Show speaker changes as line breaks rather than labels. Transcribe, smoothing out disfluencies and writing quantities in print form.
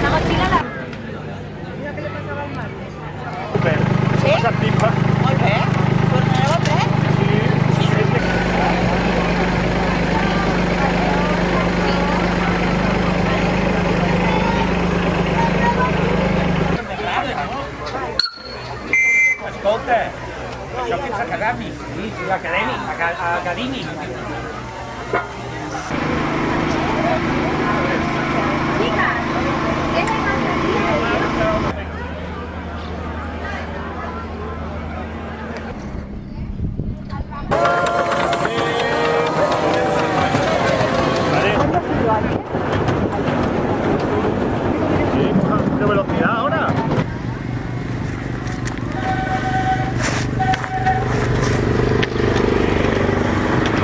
La mochila la... Sí? Molt bé. Tornareu a plet?
Escolta, això que ets acadèmic, acadèmic.